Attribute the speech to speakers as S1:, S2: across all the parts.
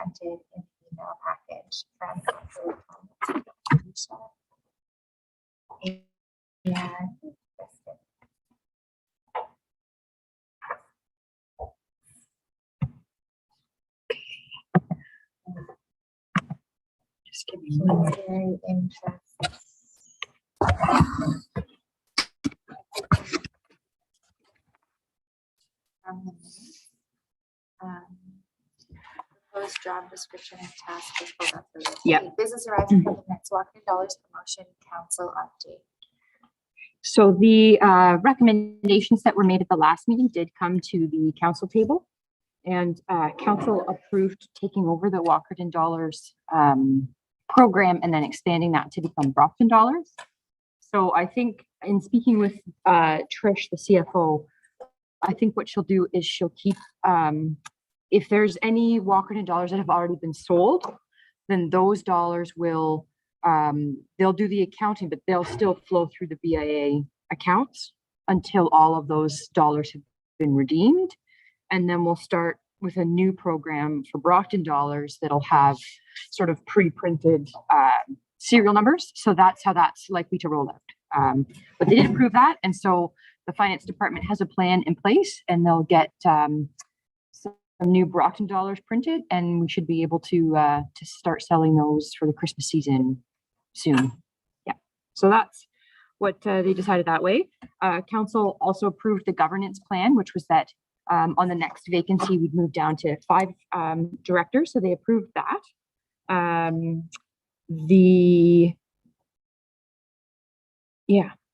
S1: presented in the email package from
S2: Just give me one minute.
S1: very interesting. From the minutes, proposed job description and task.
S2: Yep.
S1: Business arising from the next Walkerton Dollars promotion council update.
S2: So the recommendations that were made at the last meeting did come to the council table, and council approved taking over the Walkerton Dollars program and then expanding that to become Brockton Dollars. So I think in speaking with Trish, the CFO, I think what she'll do is she'll keep, if there's any Walkerton Dollars that have already been sold, then those dollars will, they'll do the accounting, but they'll still flow through the BIA accounts until all of those dollars have been redeemed. And then we'll start with a new program for Brockton Dollars that'll have sort of pre-printed serial numbers. So that's how that's likely to roll out. But they did approve that. And so the finance department has a plan in place, and they'll get some new Brockton Dollars printed, and we should be able to start selling those for the Christmas season soon. Yeah, so that's what they decided that way. Council also approved the governance plan, which was that on the next vacancy, we'd move down to 5 directors. So they approved that.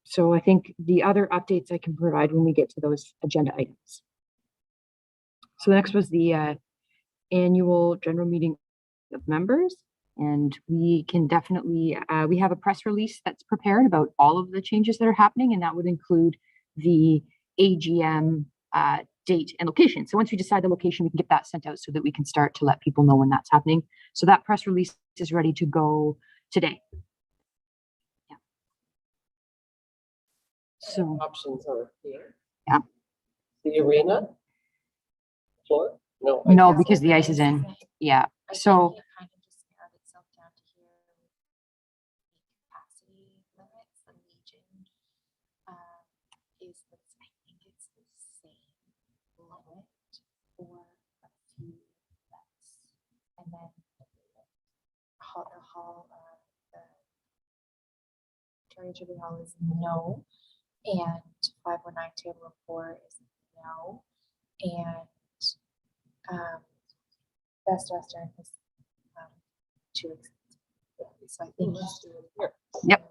S2: So I think the other updates I can provide when we get to those agenda items. So the next was the annual general meeting of members, and we can definitely, we have a press release that's prepared about all of the changes that are happening, and that would include the AGM date and location. So once we decide the location, we can get that sent out so that we can start to let people know when that's happening. So that press release is ready to go today. Yeah. So
S3: Options are here.
S2: Yeah.
S3: The arena floor? No.
S2: no, because the ice is in. Yeah. So
S1: It kind of just narrowed itself down to here. The capacity limits, the Legion is the, I think it's the same limit for a few events. And then the hall, the Victoria Jubilee Hall is no, and 519 table of 4 is no, and Best Western is too expensive. So I think let's do it here.
S2: Yep.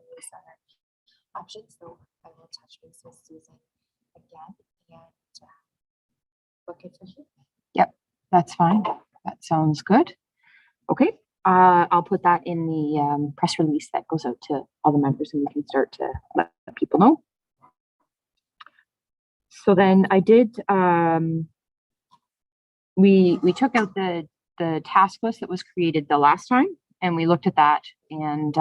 S1: Options. So I will touch base with Susan again and book it for here.
S2: yep, that's fine. That sounds good. Okay. I'll put that in the press release that goes out to all the members, and we can start to let people know. So then I did, we took out the task list that was created the last time, and we looked at that and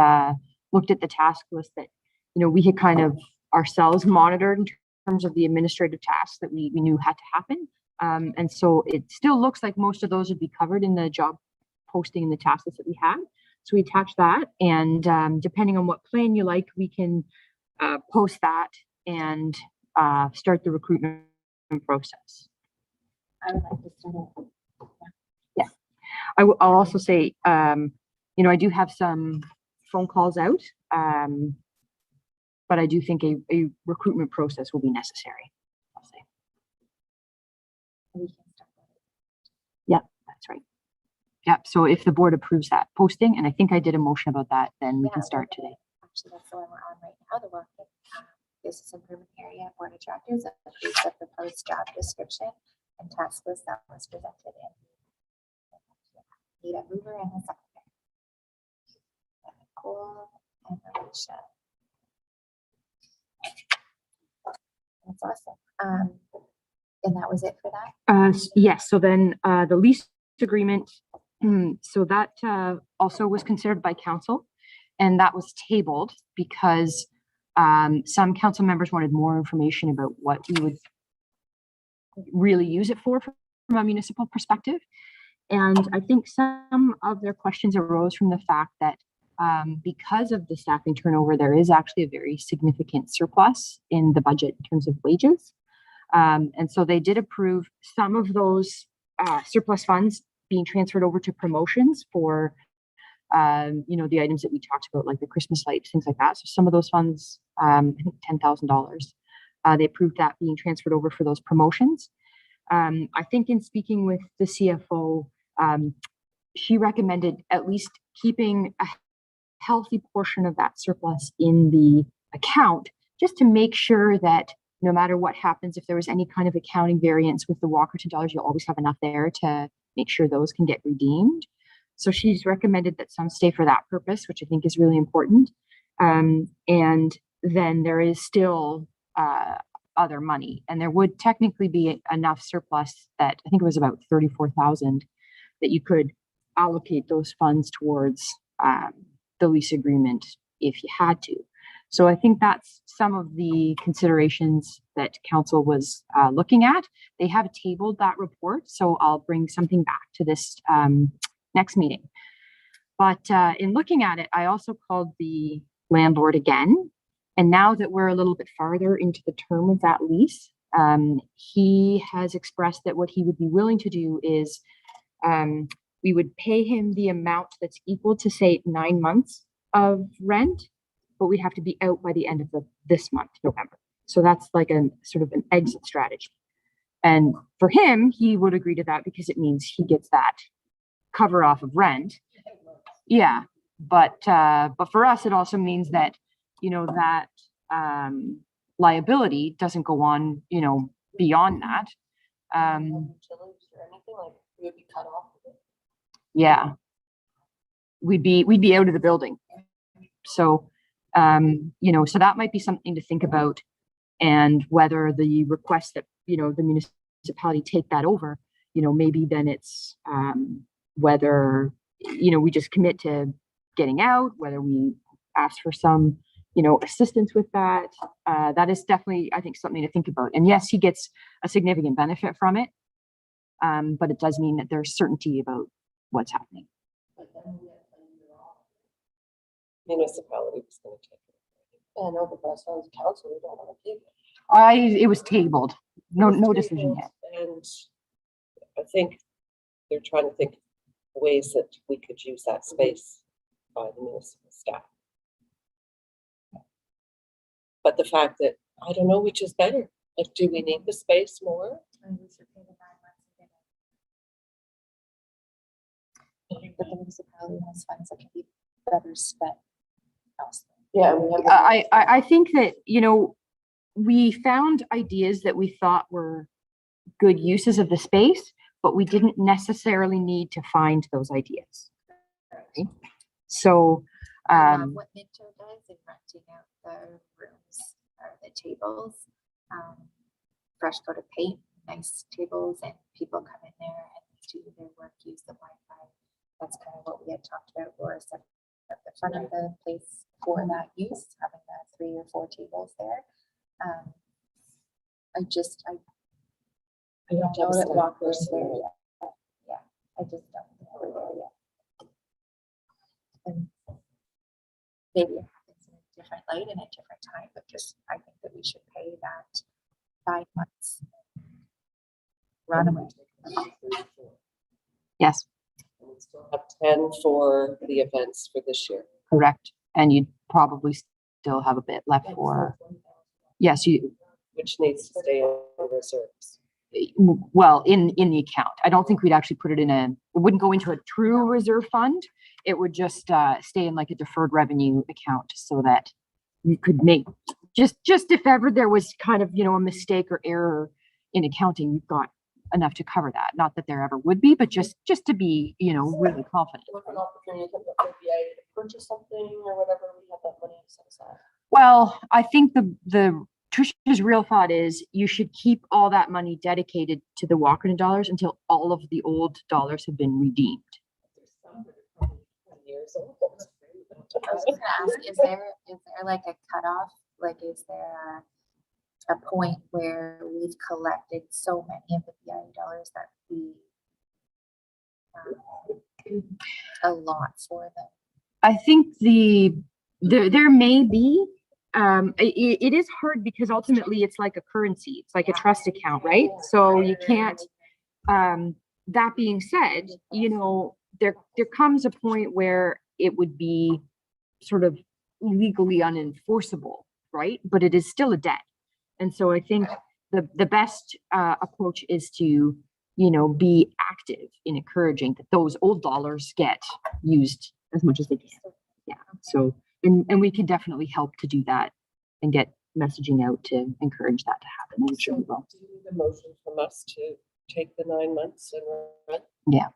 S2: looked at the task list that, you know, we had kind of ourselves monitored in terms of the administrative tasks that we knew had to happen. And so it still looks like most of those would be covered in the job posting and the task list that we had. So we attached that, and depending on what plan you like, we can post that and start the recruitment process.
S1: I would like to start it.
S2: Yeah. I'll also say, you know, I do have some phone calls out, but I do think a recruitment process will be necessary, I'll say.
S1: We can start with it.
S2: Yeah, that's right. Yeah, so if the board approves that posting, and I think I did a motion about that, then we can start today.
S1: Actually, that's the one we're on right now. The Walkerton Business Improvement Area Board of Directors approves the proposed job description and task list that was presented in. Need a mover and a secretary. Nicole and Alicia. That's awesome. And that was it for that?
S2: Yes, so then the lease agreement, so that also was considered by council, and that was tabled because some council members wanted more information about what you would really use it for from a municipal perspective. And I think some of their questions arose from the fact that because of the staffing turnover, there is actually a very significant surplus in the budget in terms of wages. And so they did approve some of those surplus funds being transferred over to promotions for, the items that we talked about, like the Christmas lights, things like that. So some of those funds, I think $10,000, they approved that being transferred over for those promotions. I think in speaking with the CFO, she recommended at least keeping a healthy portion of that surplus in the account, just to make sure that no matter what happens, if there was any kind of accounting variance with the Walkerton dollars, you'll always have enough there to make sure those can get redeemed. So she's recommended that some stay for that purpose, which I think is really important. And then there is still other money, and there would technically be enough surplus that I think it was about 34,000 that you could allocate those funds towards the lease agreement if you had to. So I think that's some of the considerations that council was looking at. They have tabled that report, so I'll bring something back to this next meeting. But in looking at it, I also called the landlord again. And now that we're a little bit farther into the term of that lease, he has expressed that what he would be willing to do is we would pay him the amount that's equal to, say, 9 months of rent, but we'd have to be out by the end of this month, November. So that's like a sort of an exit strategy. And for him, he would agree to that because it means he gets that cover off of rent. Yeah, but for us, it also means that, that liability doesn't go on, beyond that. Yeah, we'd be out of the building. So, so that might be something to think about, and whether the request that, the municipality take that over, maybe then it's whether, we just commit to getting out, whether we ask for some, assistance with that. That is definitely, I think, something to think about. And yes, he gets a significant benefit from it, but it does mean that there's certainty about what's happening.
S3: Municipality was going to take it. I know, but that's on the council. We don't want to take it.
S2: It was tabled. No decision yet.
S3: And I think they're trying to think of ways that we could use that space by the municipal staff. But the fact that, I don't know which is better. Like, do we need the space more?
S1: But the municipality has funds that can be better spent elsewhere.
S3: Yeah,
S2: I think that, we found ideas that we thought were good uses of the space, but we didn't necessarily need to find those ideas. Right? So,
S1: what Minto does in renting out the rooms or the tables, fresh coat of paint, nice tables, and people come in there and do their work, use the Wi-Fi. That's kind of what we had talked about, Laura said at the front of the place for that use, having the 3 or 4 tables there. I don't know that Walker's there yet. Yeah, I just don't think we're there yet. And maybe it happens in a different light and a different time, but I think that we should pay that 5 months. Run away.
S2: yes,
S3: we still have 10 for the events for this year.
S2: correct. And you'd probably still have a bit left for, yes,
S3: Which needs to stay in reserves.
S2: well, in the account. I don't think we'd actually put it it wouldn't go into a true reserve fund. It would just stay in like a deferred revenue account, so that you could make, just if ever there was kind of, a mistake or error in accounting, you've got enough to cover that. Not that there ever would be, but just to be, really confident.
S4: Look for an opportunity to BIA to purchase something or whatever, we have that money set aside.
S2: Well, I think the Tricia's real thought is you should keep all that money dedicated to the Walkerton dollars until all of the old dollars have been redeemed.
S3: Years old.
S1: I was just gonna ask, is there like a cutoff? Like, is there a point where we've collected so many of the BIA dollars that we a lot for them.
S2: I think there may be, it is hard because ultimately it's like a currency. It's like a trust account, right? So you can't, that being said, you know, there comes a point where it would be sort of legally unenforceable, right? But it is still a debt. And so I think the best approach is to, you know, be active in encouraging that those old dollars get used as much as they can. Yeah. So, and we can definitely help to do that and get messaging out to encourage that to happen. I'm sure we will.
S3: Do you need a motion from us to take the 9 months and run?
S2: Yeah.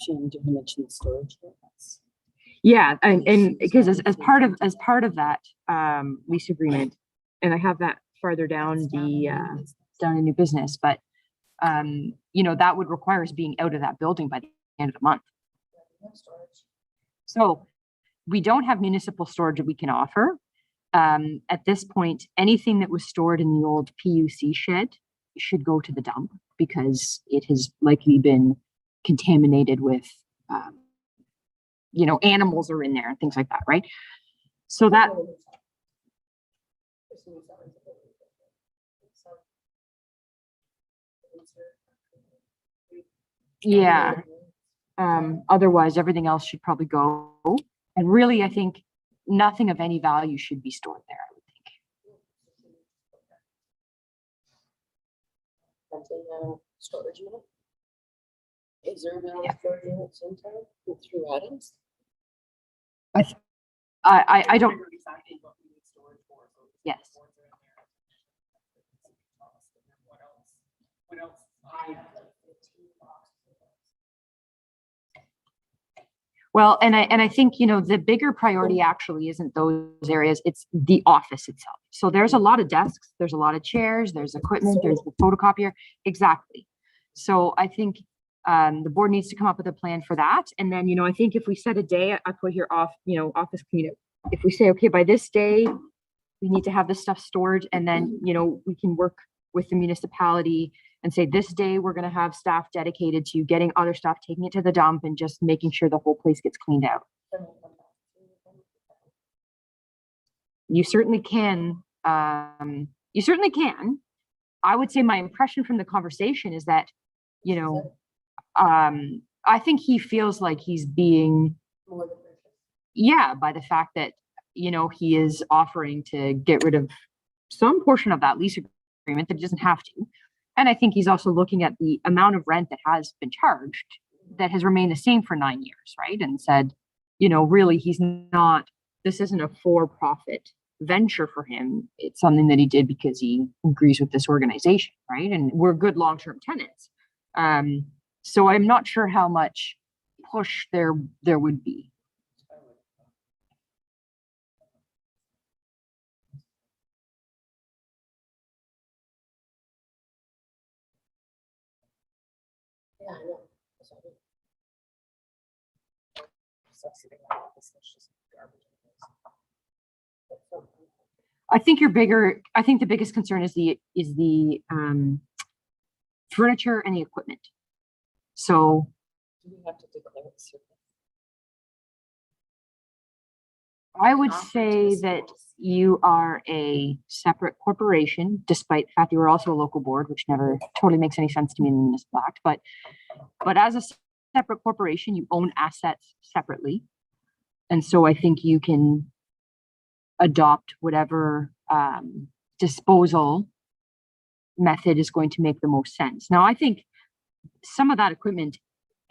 S5: Shouldn't you mention the storage?
S2: Yeah, and because as part of that lease agreement, and I have that farther down down in new business, but you know, that would require us being out of that building by the end of the month. So we don't have municipal storage that we can offer. At this point, anything that was stored in the old PUC shed should go to the dump because it has likely been contaminated with you know, animals are in there and things like that, right? So that, yeah. Otherwise, everything else should probably go. And really, I think nothing of any value should be stored there, I would think.
S4: Renting a storage unit? Is there any
S2: Yeah.
S4: storage units in town through Adams?
S2: I don't,
S6: Exactly what we need storage for. So if
S2: yes.
S6: boards are in there, what else? I have like 15 boxes.
S2: Well, and I think, you know, the bigger priority actually isn't those areas, it's the office itself. So there's a lot of desks, there's a lot of chairs, there's equipment, there's the photocopier. Exactly. So I think the board needs to come up with a plan for that. And then, you know, I think if we set a day, I put here off, you know, office cleanup. If we say, okay, by this day, we need to have this stuff stored, and then, you know, we can work with the municipality and say, this day, we're going to have staff dedicated to getting other stuff, taking it to the dump and just making sure the whole place gets cleaned out. You certainly can. You certainly can. I would say my impression from the conversation is that, you know, I think he feels like he's being,
S4: More than gracious.
S2: yeah, by the fact that, you know, he is offering to get rid of some portion of that lease agreement that he doesn't have to. And I think he's also looking at the amount of rent that has been charged that has remained the same for 9 years, right? And said, you know, really, he's not, this isn't a for-profit venture for him. It's something that he did because he agrees with this organization, right? And we're good long-term tenants. So I'm not sure how much push there would be.
S4: Yeah, I know.
S2: I think I think the biggest concern is the furniture and the equipment. So
S3: Do we have to declare it surplus?
S2: I would
S1: Offer to
S2: say
S1: the
S2: that
S1: schools.
S2: you are a separate corporation, despite the fact you are also a local board, which never totally makes any sense to me in the municipal act, but as a separate corporation, you own assets separately. And so I think you can adopt whatever disposal method is going to make the most sense. Now, I think some of that equipment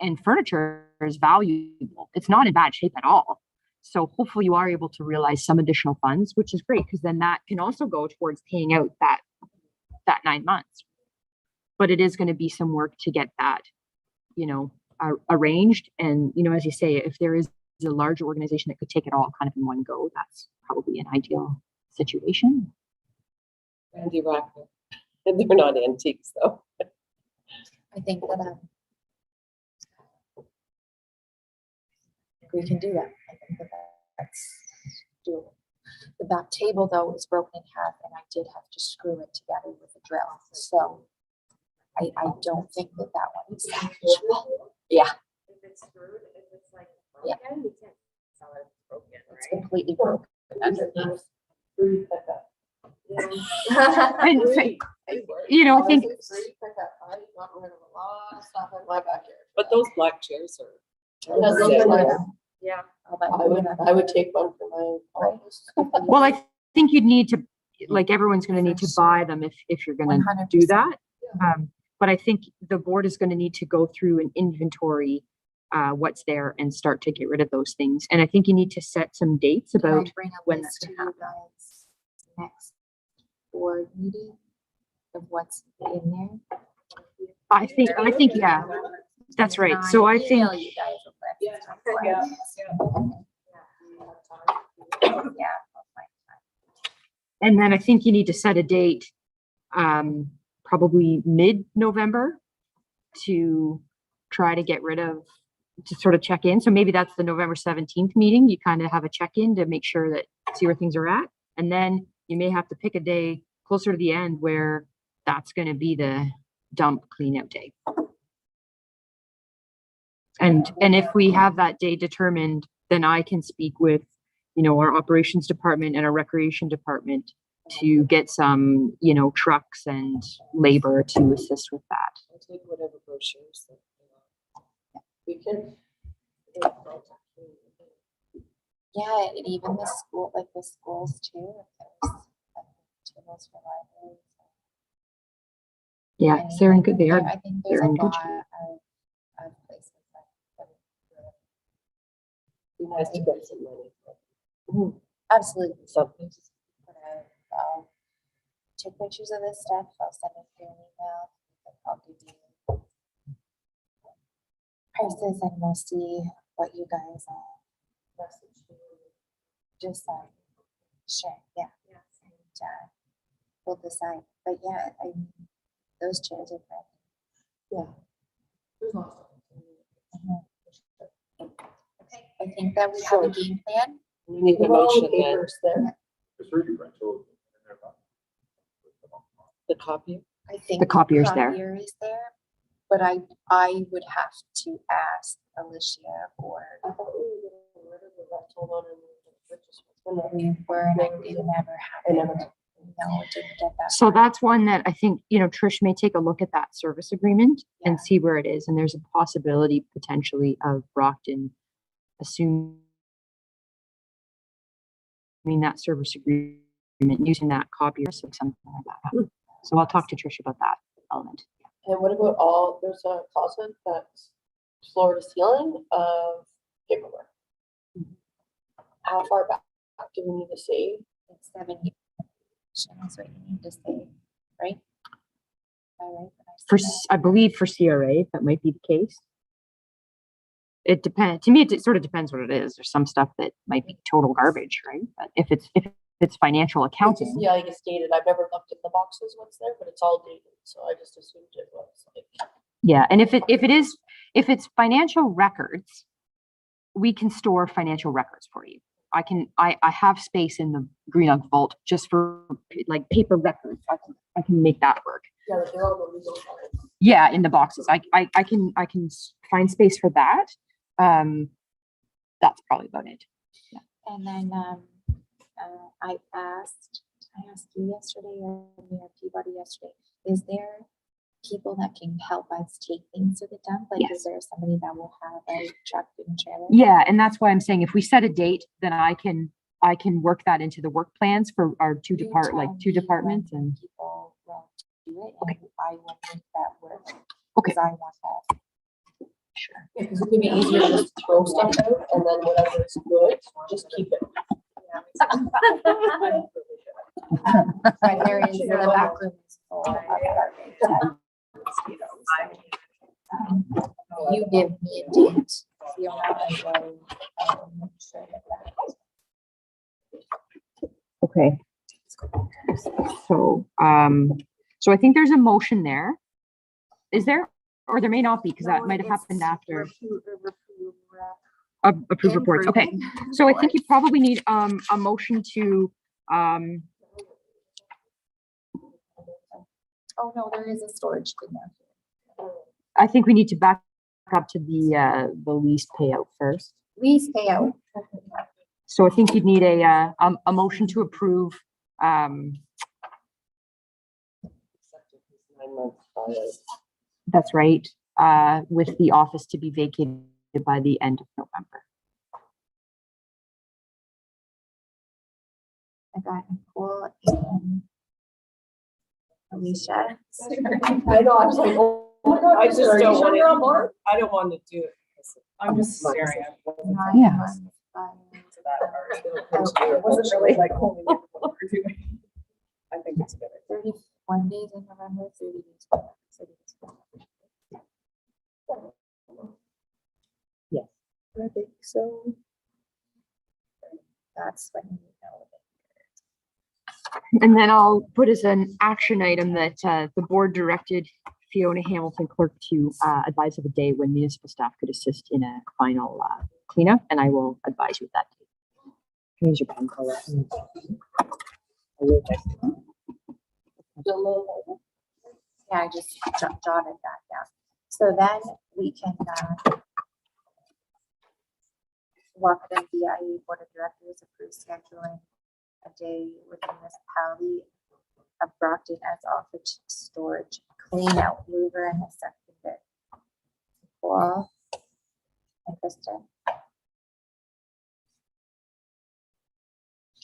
S2: and furniture is valuable. It's not in bad shape at all. So hopefully you are able to realize some additional funds, which is great, because then that can also go towards paying out that 9 months. But it is going to be some work to get that, you know, arranged. And, you know, as you say, if there is a large organization that could take it all kind of in one go, that's probably an ideal situation.
S3: Andy Rackner. And they're not antiques though.
S1: I think that we can do that. I think that that's doable. The back table though is broken in half and I did have to screw it together with a drill. So I don't think that one is salvageable. Yeah,
S6: it's screwed, if it's like
S1: Yeah.
S6: broken, you can't sell it broken,
S1: It's
S6: right?
S1: completely broken underneath.
S4: Free pickup.
S2: And, you know, I think,
S4: Honestly, free pickup. I got rid of a lot of stuff in my backyard.
S3: But those black chairs are.
S4: Yeah, those are nice.
S6: Yeah.
S1: I'll buy
S4: I would take one for my office.
S2: well, I think you'd need to, like, everyone's gonna need to buy them if you're gonna
S1: 100%.
S2: do that. But I think the board is gonna need to go through an inventory, what's there and start to get rid of those things. And I think you need to set some dates
S1: Can I
S2: about
S1: bring a
S2: when
S1: list
S2: that
S1: to
S2: can
S1: you guys next board meeting of what's in there?
S2: I think, yeah, that's right. So I think,
S1: Email you guys a list.
S6: Yeah.
S1: before.
S6: Yeah.
S1: Yeah. I'll find time.
S2: and then I think you need to set a date, probably mid-November to try to get rid of, to sort of check in. So maybe that's the November 17th meeting. You kind of have a check-in to make sure that, see where things are at. And then you may have to pick a day closer to the end where that's going to be the dump cleanout day. And if we have that day determined, then I can speak with, you know, our operations department and our recreation department to get some, you know, trucks and labor to assist with that.
S3: I'll take whatever brochures that.
S4: We can.
S1: Yeah, and even the school, like the schools too, if there's materials for libraries.
S2: Yeah,
S1: anything
S2: they're in good, they
S1: there.
S2: are.
S1: I think there's
S2: they're
S1: a
S2: in good
S1: lot
S2: shape.
S1: of places that
S3: Be nice to get some money.
S1: absolutely.
S3: Something.
S1: Just put out, take pictures of this stuff, I'll send it through an email, and I'll give you prices and we'll see what you guys, message me. Just, share, yeah. And, we'll decide, but yeah, those chairs are perfect.
S4: Yeah. There's lots of
S1: Okay, I think that we have a game plan.
S3: We need a
S4: them. All the
S3: motion then.
S4: papers there.
S3: The copy.
S1: I think
S2: The copier's there.
S1: copier is there, but I would have to ask Alicia or
S4: I thought we were gonna get rid of the rental one and the purchase one.
S1: we were, and it never
S4: I
S1: happened.
S4: never.
S1: No, it didn't get that.
S2: So
S1: far.
S2: that's one that I think, you know, Trish may take a look at that service agreement
S1: Yeah.
S2: and see where it is. And there's a possibility potentially of Brockton assuming that service agreement, using that copier, so something like that. So I'll talk to Trish about that element.
S4: And what about there's a closet that's floor to ceiling of paperwork. How far back do we need to save?
S1: It's 7 years. That's what you need to say, right? All right.
S2: For, I believe for CRA, that might be the case. It depends, to me, it sort of depends what it is. There's some stuff that might be total garbage, right? But if it's financial accounting,
S4: Yeah, like it's dated. I've never looked at the boxes what's there, but it's all dated, so I just assumed it was like.
S2: yeah. And if it's financial records, we can store financial records for you. I have space in the Green Oak vault just for like paper records. I can make that work.
S4: Yeah, but they're all the legal files.
S2: Yeah, in the boxes. I can find space for that. That's probably about it.
S1: And then I asked you yesterday or Mayor Peabody yesterday, is there people that can help us take things to the dump? Like,
S2: Yes.
S1: is there somebody that will have a truck and trailer?
S2: Yeah, and that's why I'm saying if we set a date, then I can work that into the work plans for our two
S1: You tell me
S2: departments
S1: when
S2: and
S1: people will do it, and I will make that work.
S2: Okay.
S1: Because I want that.
S2: sure.
S4: Yeah, because it could be easier to just throw stuff out and then whatever is good, just keep it.
S1: But there is, the back room is full of garbage. You give me a date, you know, I will, make sure that
S2: Okay. So I think there's a motion there. Is there? Or there may not be, because that might have happened after approved reports. Okay. So I think you probably need a motion to
S1: Oh, no, there is a storage thing there.
S2: I think we need to back up to the lease payout first.
S1: Lease payout.
S2: So I think you'd need a motion to approve,
S3: Accepted his 9-month buyout.
S2: that's right, with the office to be vacated by the end of November.
S1: I got Nicole and Alicia.
S4: I know, I was like, oh my God.
S3: I just
S4: are you
S3: don't
S4: sure
S3: want
S4: you're on board?
S3: to, I don't want to do it. because
S6: I'm just
S3: my
S6: staring
S3: decision.
S6: at
S1: 9
S2: Yeah.
S1: months buyout.
S6: to that part.
S1: Okay.
S6: It wasn't really like holding it what we're doing. I think it's a good. idea.
S1: 31 days in November, 30 days. in November, 30 days in November.
S5: Yes.
S1: I think so. That's when you know.
S2: And then I'll put as an action item that the board directed Fiona Hamilton clerk to advise of a day when municipal staff could assist in a final cleanup, and I will advise you of that date.
S5: Here's your pen color.
S1: Yeah, I just jotted that down. So then we can, Walkerton BIA Board of Directors approve scheduling a day with the municipality of Brockton as office storage clean out mover and a seconder. Paul and Kristen.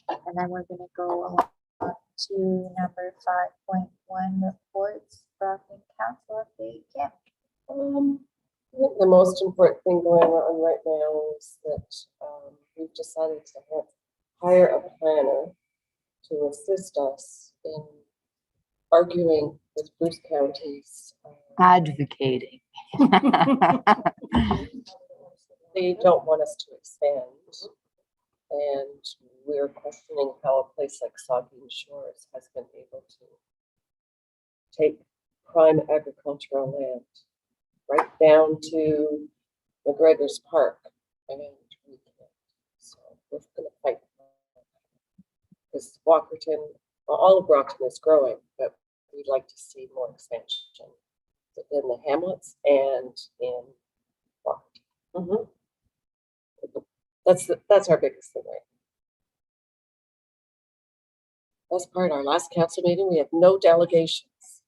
S1: And then we're gonna go along to number 5.1 reports, Brockton Council update. Kim.
S3: I think the most important thing going on right now is that we've decided to hire a planner to assist us in arguing with Bruce County's.
S2: Advocating.
S3: They don't want us to expand. And we're questioning how a place like Saugeen Shores has been able to take prime agricultural land right down to McGregor's Park, and we can't. So we're gonna fight. Because Walkerton, well, all of Brockton is growing, but we'd like to see more expansion in the hamlets and in Walkerton. That's our biggest thing, right? Best part, our last council meeting, we had no delegations.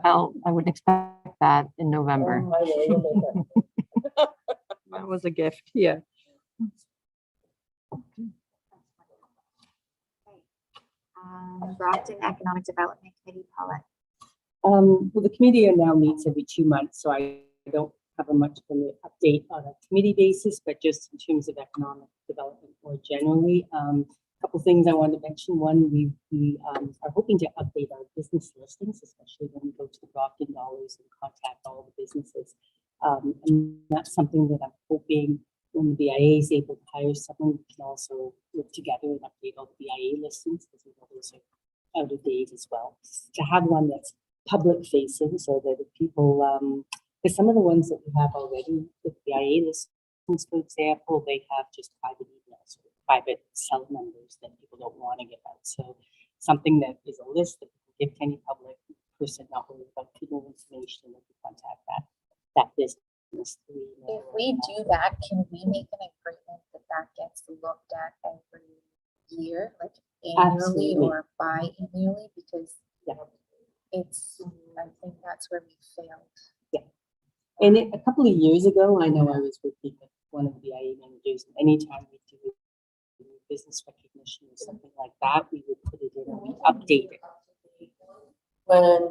S2: Well, I wouldn't expect that in November.
S3: Oh, I know, you'll make that.
S2: That was a gift, yeah.
S1: Brockton Economic Development Committee, Paulette.
S5: Well, the committee now meets every 2 months, so I don't have a much of an update on a committee basis, but just in terms of economic development more generally. A couple things I wanted to mention. One, we are hoping to update our business listings, especially when we go to the Brockton Dollars and contact all the businesses. And that's something that I'm hoping when the BIA is able to hire someone, we can also work together and update all the BIA listings, because we know those are out of date as well. To have one that's public facing, so that if people, because some of the ones that we have already with BIA listings, for example, they have just private emails or private cell numbers that people don't want to give out. So something that is a list that we can give to any public person, not worried about people information, that we contact that business.
S1: If we do that, can we make an agreement that that gets looked at every year, like annually
S5: Absolutely.
S1: or bi-annually? Because
S5: Yeah.
S1: it's, I think that's where we failed.
S5: And a couple of years ago, I know I was working with one of the BIA managers, and anytime we do business recognition or something like that, we would put it in and we update it.
S4: When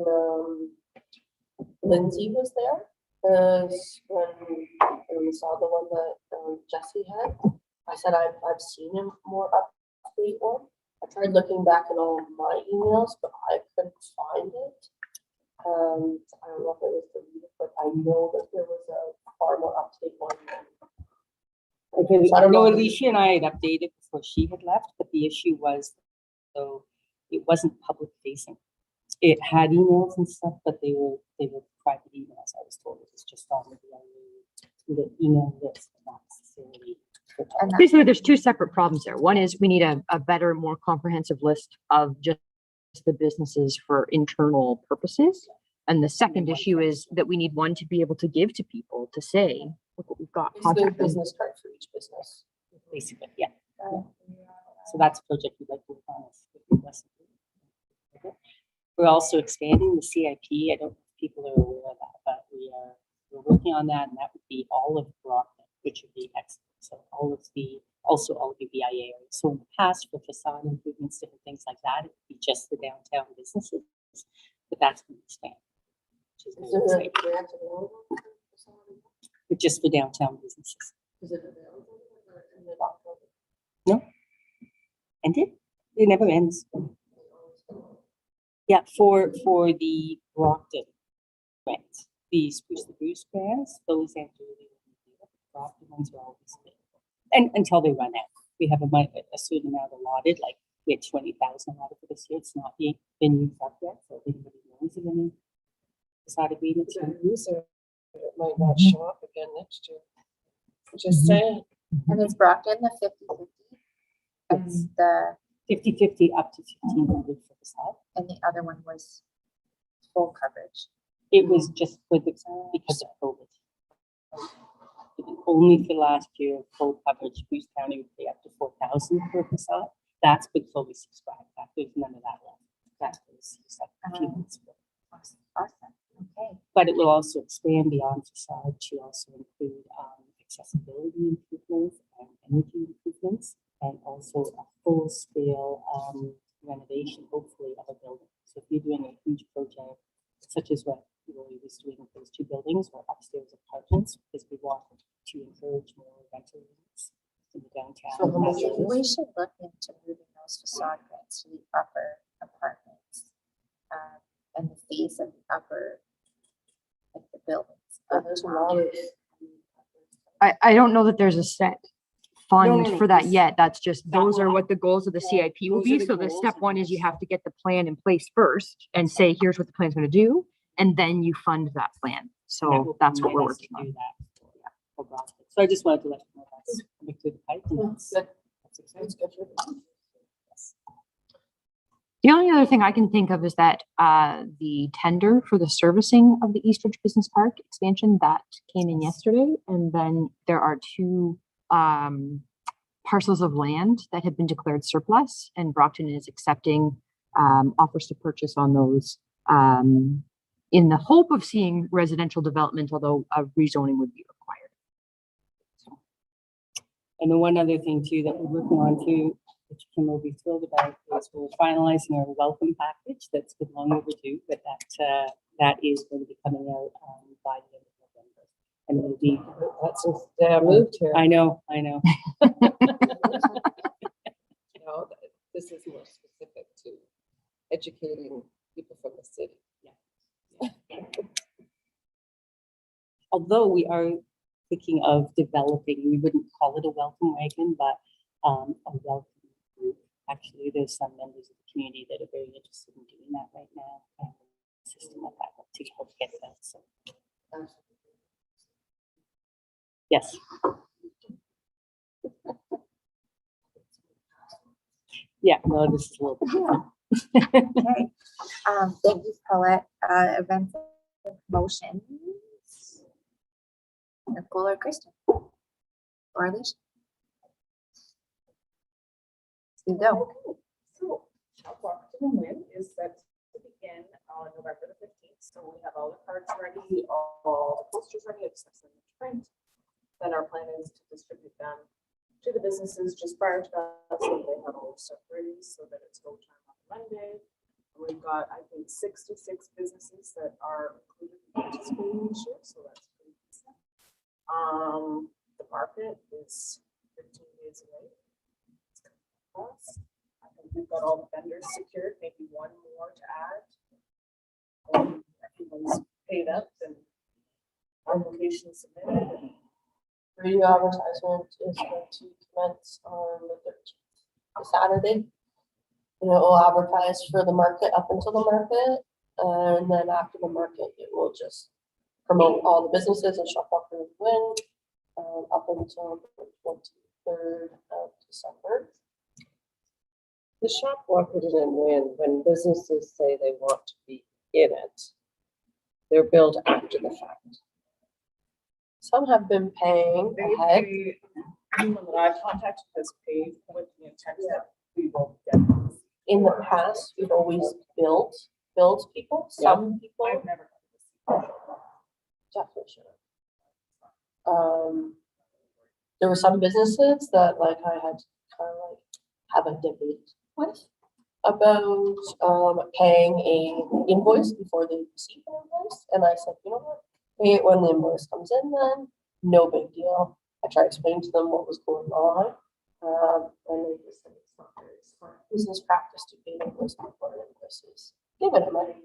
S4: Lindsay was there, when we saw the one that Jesse had, I said I've seen a more up-to-date one. I tried looking back in all of my emails, but I couldn't find it. I don't know if it was deleted, but I know that there was a far more up-to-date one.
S5: Okay,
S4: So I
S5: I
S4: don't
S5: know
S4: know.
S5: Alicia and I had updated before she had left, but the issue was, so it wasn't public facing. It had emails and stuff, but they were private emails. I was told it was just on the email list, but not necessarily. for public.
S1: And
S2: Basically, there's two separate problems there. One is we need a better, more comprehensive list of just the businesses for internal purposes. And the second issue is that we need one to be able to give to people to say, look what we've got.
S4: Basically, a
S2: contact them.
S4: business card for each business.
S5: Basically, yeah. So that's a project we'd like to work on. We're also expanding the CIP. I don't know if people are aware of that, but we're working on that, and that would be all of Walkerton, which would be excellent. So also all of the BIA areas. So in the past, for facade improvements, different things like that, it would be just the downtown businesses, but that's going to expand. Which is
S4: Is
S5: very
S4: there a
S5: exciting.
S4: grant available for facility?
S5: But just for downtown businesses.
S4: Is it available or in the October?
S5: And it never ends. Yeah, for the Brockton grants, the Spruce the Goose grants, those have to really, the Brockton ones are always available. And until they run out, we have a certain amount allotted, like we had 20,000 allotted for this year. It's not been used up yet, so if anybody knows of any facade agreements.
S3: It might not show up again next year. Just saying.
S1: And is Brockton the 50/50? It's the,
S5: 50/50 up to 1,500 for facade.
S1: and the other one was full coverage.
S5: It was just for the, because of COVID. Only for last year, full coverage, Bruce County would pay up to 4,000 per facade. That's been fully subscribed. There's none of that left. That was just a few months ago.
S1: Awesome. Okay.
S5: But it will also expand beyond facade to also include accessibility improvements and energy improvements, and also a full-scale renovation, hopefully, of a building. So if you're doing a huge project, such as what Roy was doing with those two buildings or upstairs apartments, because we want to encourage more rental units in the downtown.
S4: So how much is
S1: We should look into moving those facade grants to the upper apartments, and the fees of the upper, like the buildings.
S4: There's a lot of.
S2: I don't know that there's a set fund
S5: no,
S2: for that
S5: this-
S2: yet. That's just,
S5: that
S2: those
S5: will
S2: are what the goals of the CIP will
S5: those
S2: be.
S5: are the
S2: So the
S5: goals,
S2: step
S5: and
S2: one is you
S5: that's-
S2: have to get the plan in place first and say, here's what the plan's gonna do, and then you fund that plan.
S5: And that
S2: So
S5: will
S2: that's what
S5: permit
S2: we're
S5: us to
S2: working on.
S5: do that for Brockton. So I just wanted to let you know that's coming through the pipe. And that's
S4: Good.
S5: exciting.
S4: It's good for them.
S5: Yes.
S2: The only other thing I can think of is that the tender for the servicing of the Eastridge Business Park expansion, that came in yesterday. And then there are two parcels of land that have been declared surplus, and Brockton is accepting offers to purchase on those in the hope of seeing residential development, although a rezoning would be required. So,
S5: And the one other thing too that we're working on too, which Kim will be thrilled about, is we're finalizing our welcome package. That's been long overdue, but that is going to be coming out by the end of November. And it will be,
S3: That's since I moved here.
S5: I know.
S3: No, this is more specific to educating people from the city.
S5: Although we are thinking of developing, we wouldn't call it a welcome wagon, but a welcome group. Actually, there's some members of the community that are very interested in doing that right now. And a system of that to help get that. So, yes. Yeah, no, this is a little bit different.
S1: Okay. Thank you, Paulette. Events and promotions. Nicole or Kristen? Or Alicia? You go.
S6: So, Walkerton and Win is set to begin on November the 15th. So we have all the cards ready, all the posters ready, except for the print. Then our plan is to distribute them to the businesses just prior to that, so they have all stuff ready, so that it's go time on Monday. We've got, I think, 66 businesses that are included in participating this year, so that's pretty decent. The market is 15 days away. It's coming fast. I think we've got all the vendors secured, maybe one more to add. Everyone's paid up and applications submitted. And
S4: Radio advertisement is going to commence on the 13th, Saturday. And it will advertise for the market up until the market, and then after the market, it will just promote all the businesses and shop Walker and Win up until the 23rd of December.
S3: The shop Walkerton and when businesses say they want to be in it, They're billed after the fact.
S4: Some have been paying
S6: They
S4: ahead.
S6: pay, anyone that I've contacted has paid with the intent that we will get.
S4: In the past, we've always billed people, some people.
S6: I've never. done
S4: Definitely should have. There were some businesses that like I had to kind of like have a debate with about paying a invoice before they receive an invoice. And I said, you know what, pay it when the invoice comes in then, no big deal. I tried to explain to them what was going on. And they just said it's not very smart business practice to pay invoice before invoices. Give it a minute.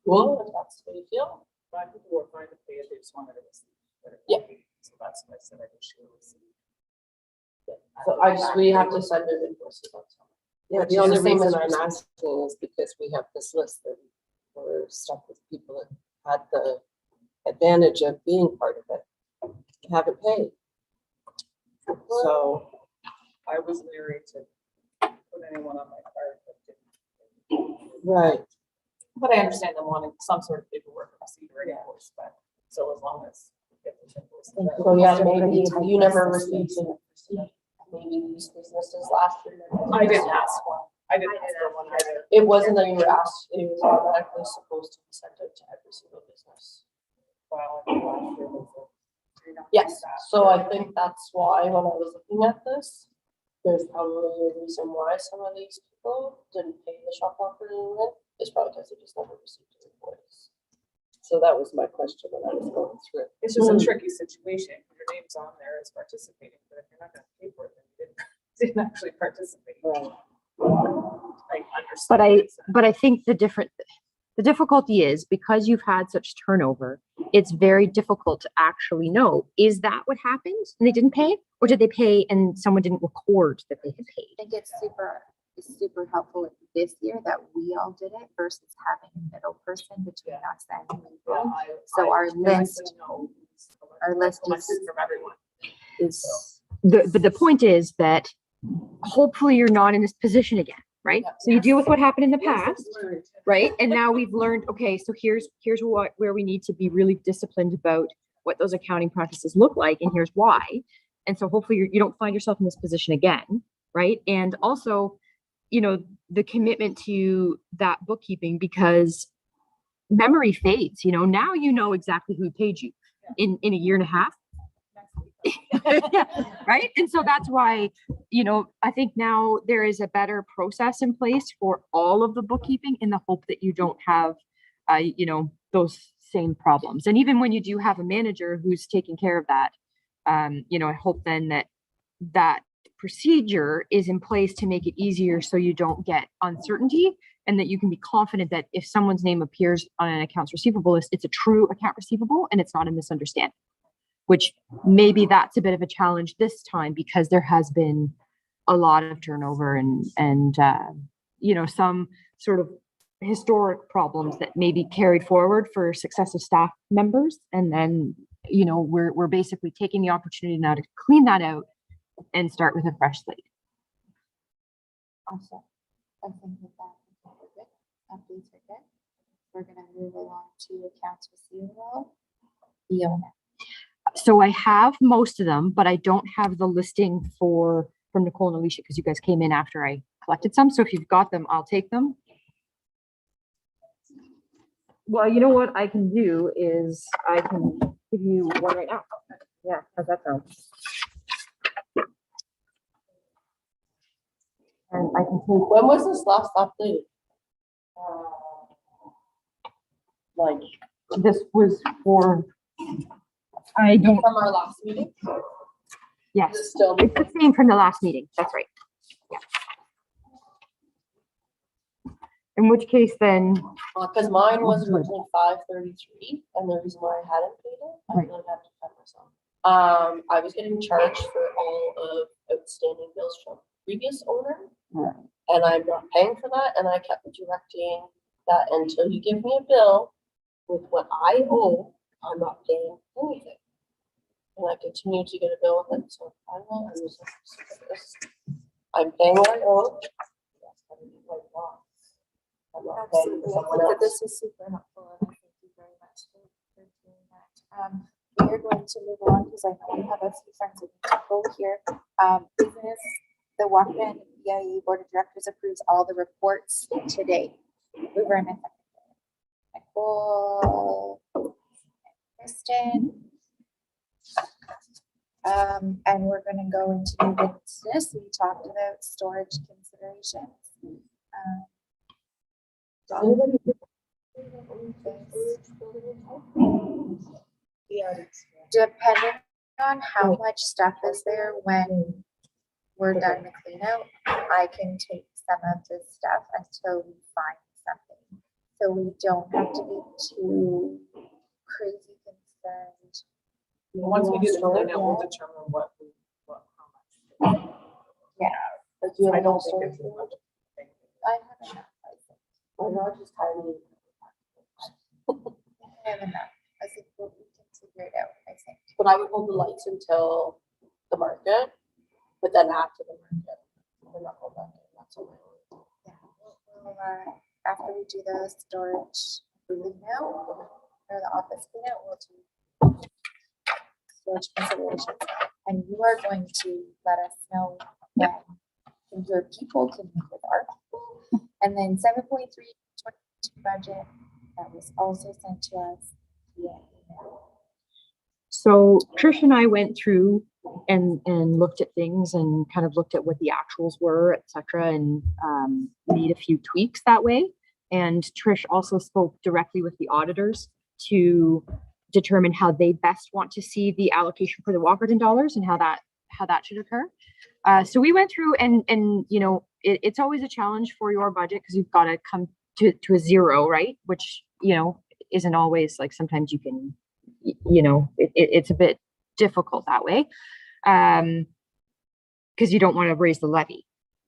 S4: Cool, if that's the way you feel.
S6: But people were fine to pay it, they just wanted to receive.
S4: Yeah.
S6: So that's what I said, I wish you would receive.
S4: So we have to send their invoices on time.
S3: Yeah,
S4: Which
S3: the
S4: is
S3: only
S4: the same
S3: reason
S4: as
S3: I'm
S4: receipts.
S3: asking is because we have this list that we're stuck with people that had the advantage of being part of it, haven't paid. So,
S6: I was leery to put anyone on my card that didn't.
S3: right,
S6: But I understand them wanting some sort of paperwork or receipt or invoice, but so as long as we get those invoices.
S4: So yeah, maybe if you never received a receipt, maybe these businesses last year.
S6: I didn't ask one. I didn't ask for one either.
S4: It wasn't that you were asked, it was automatically supposed to be sent out to every single business.
S6: Well, I think last year was a-
S4: Yes, so I think that's why when I was looking at this, there's probably a reason why some of these people didn't pay the shop walker rent. It's probably because they just never received an invoice.
S3: so that was my question when I was going through.
S6: It's just a tricky situation. Your name's on there as participating, but if you're not gonna pay for it, then you didn't actually participate.
S3: Right.
S6: I understand.
S2: But I think the difficulty is because you've had such turnover, it's very difficult to actually know, is that what happened and they didn't pay? Or did they pay and someone didn't record that they had paid?
S1: I think it's super helpful this year that we all did it versus having a middle person between us and legal. So our list is
S6: From everyone.
S2: The point is that hopefully you're not in this position again, right? So you deal with what happened in the past, right? And now we've learned, okay, so here's where we need to be really disciplined about what those accounting practices look like, and here's why. And so hopefully you don't find yourself in this position again, right? And also, you know, the commitment to that bookkeeping, because memory fades, you know, now you know exactly who paid you in a year and a half. Yeah, right. And so that's why, you know, I think now there is a better process in place for all of the bookkeeping in the hope that you don't have, you know, those same problems. And even when you do have a manager who's taking care of that, you know, I hope then that procedure is in place to make it easier so you don't get uncertainty, and that you can be confident that if someone's name appears on an accounts receivable list, it's a true account receivable and it's not a misunderstanding. Which maybe that's a bit of a challenge this time because there has been a lot of turnover and you know, some sort of historic problems that may be carried forward for successive staff members. And then, you know, we're basically taking the opportunity now to clean that out and start with a fresh slate.
S1: awesome. I think with that, we're good. Updates are good. We're gonna move along to accounts receivable. The owner.
S2: So I have most of them, but I don't have the listing from Nicole and Alicia because you guys came in after I collected some. So if you've got them, I'll take them. Well, you know what I can do is I can give you one right now. Yeah, how's that sound? And I can take,
S4: When was this last update?
S2: like, this was for, I don't,
S4: From our last meeting?
S2: yes,
S4: Is it still?
S2: it's the same from the last meeting. That's right. Yeah. In which case then,
S4: Because mine was originally 533, and the reason why I hadn't paid it, I
S2: Right.
S4: really had to defend myself. I was getting charged for all of outstanding bills from previous owner, and I'm not paying for that, and I kept directing that until you give me a bill with what I owe, I'm not paying anything. And I continued to get a bill with it, so finally I was like, this. I'm paying what I owe. That's gonna be my loss. I'm not paying
S1: Absolutely. I
S4: someone
S1: think that
S4: else.
S1: this is super helpful and I thank you very much for We are going to move on because I know we have a few friends that need to go here. Business, the Walkerton BIA Board of Directors approves all the reports today. Mover and seconder. Nicole, Kristen. And we're gonna go into new business. We talked about storage considerations. Depending on how much stuff is there when we're done the clean out, I can take some of this stuff until we find something. So we don't have to be too crazy concerned.
S6: Once we do the clean out, we'll determine how much.
S1: Yeah.
S4: Like you
S6: I
S4: have
S6: don't
S4: enough
S6: think
S4: storage
S6: it's
S4: room?
S6: much.
S1: I have enough, I think.
S4: My garage is tiny.
S1: I have enough. I think we can figure it out, I think.
S4: But I would hold the lights until the market, but then after the market, we're not going back in. That's all.
S1: Yeah. We'll, after we do the storage clean out, or the office clean out, we'll do storage considerations. And you are going to let us know when your people can meet with our people. And then 7.3 budget that was also sent to us via email.
S2: So Trish and I went through and looked at things and kind of looked at what the actuals were, et cetera, and made a few tweaks that way. And Trish also spoke directly with the auditors to determine how they best want to see the allocation for the Walkerton dollars and how that should occur. So we went through and you know, it's always a challenge for your budget because you've got to come to a zero, right? Which, you know, isn't always like, sometimes you can, you know, it's a bit difficult that way. Because you don't want to raise the levy.